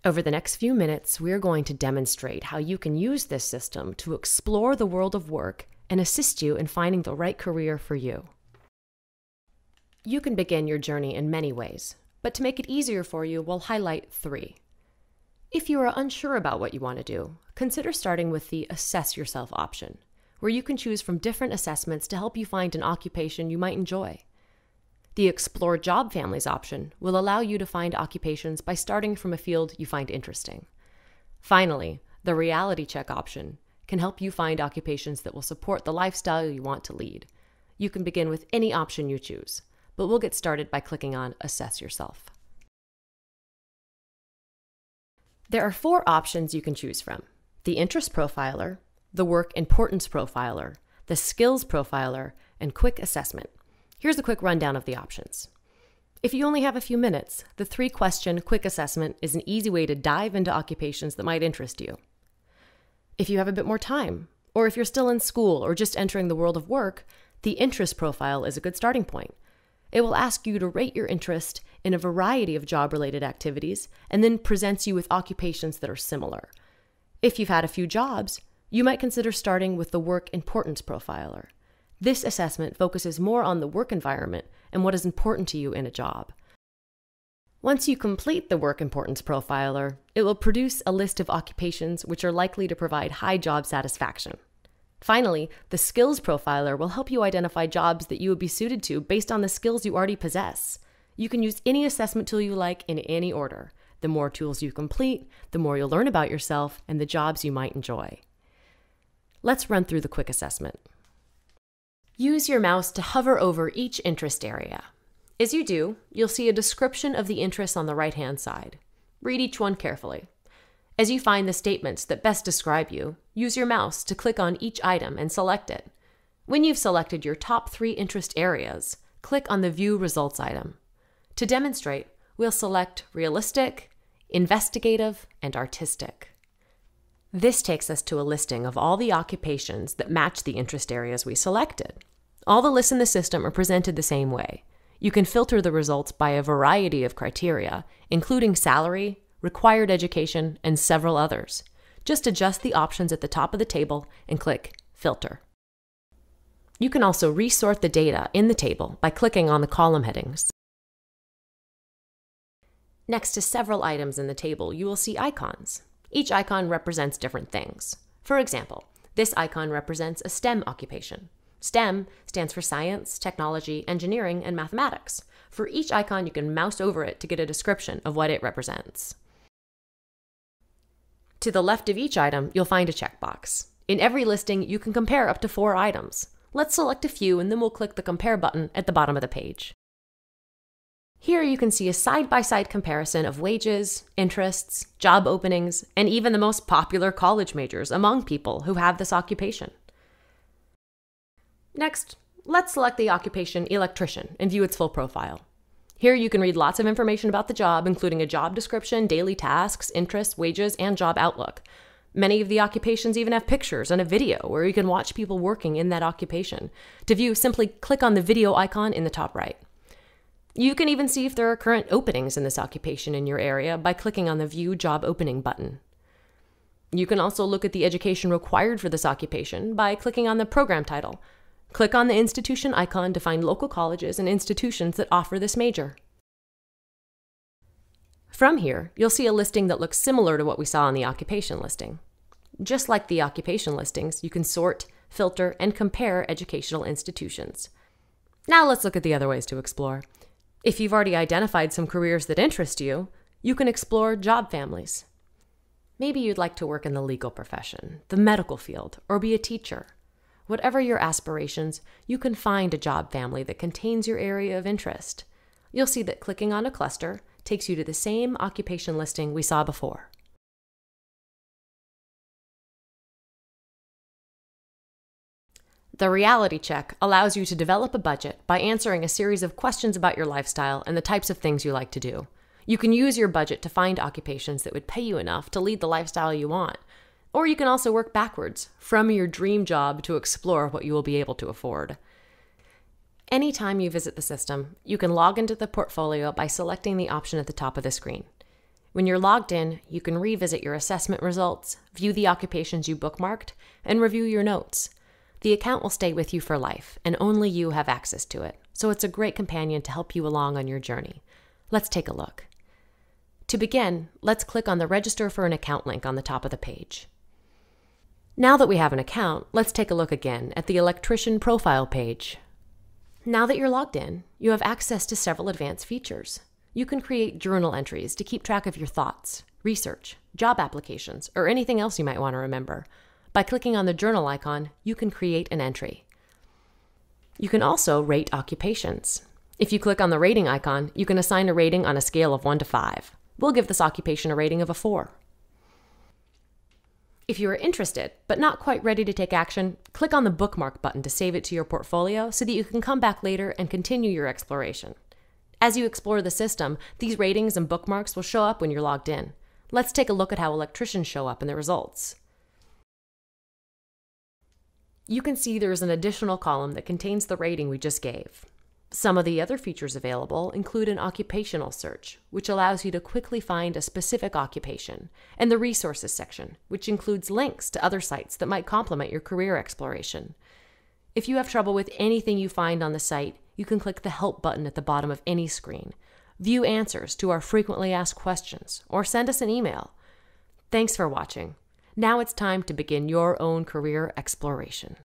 Over the next few minutes, we're going to demonstrate how you can use this system to explore the world of work and assist you in finding the right career for you. You can begin your journey in many ways, but to make it easier for you, we'll highlight 3. If you are unsure about what you want to do, consider starting with the Assess Yourself option, where you can choose from different assessments to help you find an occupation you might enjoy. The Explore Job Families option will allow you to find occupations by starting from a field you find interesting. Finally, the Reality Check option can help you find occupations that will support the lifestyle you want to lead. You can begin with any option you choose, but we'll get started by clicking on Assess Yourself. There are 4 options you can choose from: the Interest Profiler, the Work Importance Profiler, the Skills Profiler, and Quick Assessment. Here's a quick rundown of the options. If you only have a few minutes, the 3-question Quick Assessment is an easy way to dive into occupations that might interest you. If you have a bit more time, or if you're still in school or just entering the world of work, the Interest Profile is a good starting point. It will ask you to rate your interest in a variety of job-related activities and then presents you with occupations that are similar. If you've had a few jobs, you might consider starting with the Work Importance Profiler. This assessment focuses more on the work environment and what is important to you in a job. Once you complete the Work Importance Profiler, it will produce a list of occupations which are likely to provide high job satisfaction. Finally, the Skills Profiler will help you identify jobs that you would be suited to based on the skills you already possess. You can use any assessment tool you like in any order. The more tools you complete, the more you'll learn about yourself and the jobs you might enjoy. Let's run through the quick assessment. Use your mouse to hover over each interest area. As you do, you'll see a description of the interests on the right-hand side. Read each one carefully. As you find the statements that best describe you, use your mouse to click on each item and select it. When you've selected your top 3 interest areas, click on the View Results item. To demonstrate, we'll select Realistic, Investigative, and Artistic. This takes us to a listing of all the occupations that match the interest areas we selected. All the lists in the system are presented the same way. You can filter the results by a variety of criteria, including salary, required education, and several others. Just adjust the options at the top of the table and click Filter. You can also resort the data in the table by clicking on the column headings. Next to several items in the table, you will see icons. Each icon represents different things. For example, this icon represents a STEM occupation. STEM stands for science, technology, engineering, and mathematics. For each icon, you can mouse over it to get a description of what it represents. To the left of each item, you'll find a checkbox. In every listing, you can compare up to 4 items. Let's select a few and then we'll click the Compare button at the bottom of the page. Here you can see a side-by-side comparison of wages, interests, job openings, and even the most popular college majors among people who have this occupation. Next, let's select the occupation Electrician and view its full profile. Here you can read lots of information about the job, including a job description, daily tasks, interests, wages, and job outlook. Many of the occupations even have pictures and a video where you can watch people working in that occupation. To view, simply click on the video icon in the top right. You can even see if there are current openings in this occupation in your area by clicking on the View Job Opening button. You can also look at the education required for this occupation by clicking on the program title. Click on the institution icon to find local colleges and institutions that offer this major. From here, you'll see a listing that looks similar to what we saw in the occupation listing. Just like the occupation listings, you can sort, filter, and compare educational institutions. Now let's look at the other ways to explore. If you've already identified some careers that interest you, you can explore job families. Maybe you'd like to work in the legal profession, the medical field, or be a teacher. Whatever your aspirations, you can find a job family that contains your area of interest. You'll see that clicking on a cluster takes you to the same occupation listing we saw before. The reality check allows you to develop a budget by answering a series of questions about your lifestyle and the types of things you like to do. You can use your budget to find occupations that would pay you enough to lead the lifestyle you want. Or you can also work backwards from your dream job to explore what you will be able to afford. Anytime you visit the system, you can log into the portfolio by selecting the option at the top of the screen. When you're logged in, you can revisit your assessment results, view the occupations you bookmarked, and review your notes. The account will stay with you for life, and only you have access to it, so it's a great companion to help you along on your journey. Let's take a look. To begin, let's click on the Register for an Account link on the top of the page. Now that we have an account, let's take a look again at the Electrician profile page. Now that you're logged in, you have access to several advanced features. You can create journal entries to keep track of your thoughts, research, job applications, or anything else you might want to remember. By clicking on the journal icon, you can create an entry. You can also rate occupations. If you click on the rating icon, you can assign a rating on a scale of 1 to 5. We'll give this occupation a rating of a 4. If you are interested, but not quite ready to take action, click on the bookmark button to save it to your portfolio so that you can come back later and continue your exploration. As you explore the system, these ratings and bookmarks will show up when you're logged in. Let's take a look at how electricians show up in the results. You can see there is an additional column that contains the rating we just gave. Some of the other features available include an occupational search, which allows you to quickly find a specific occupation, and the resources section, which includes links to other sites that might complement your career exploration. If you have trouble with anything you find on the site, you can click the Help button at the bottom of any screen, view answers to our frequently asked questions, or send us an email. Thanks for watching. Now it's time to begin your own career exploration.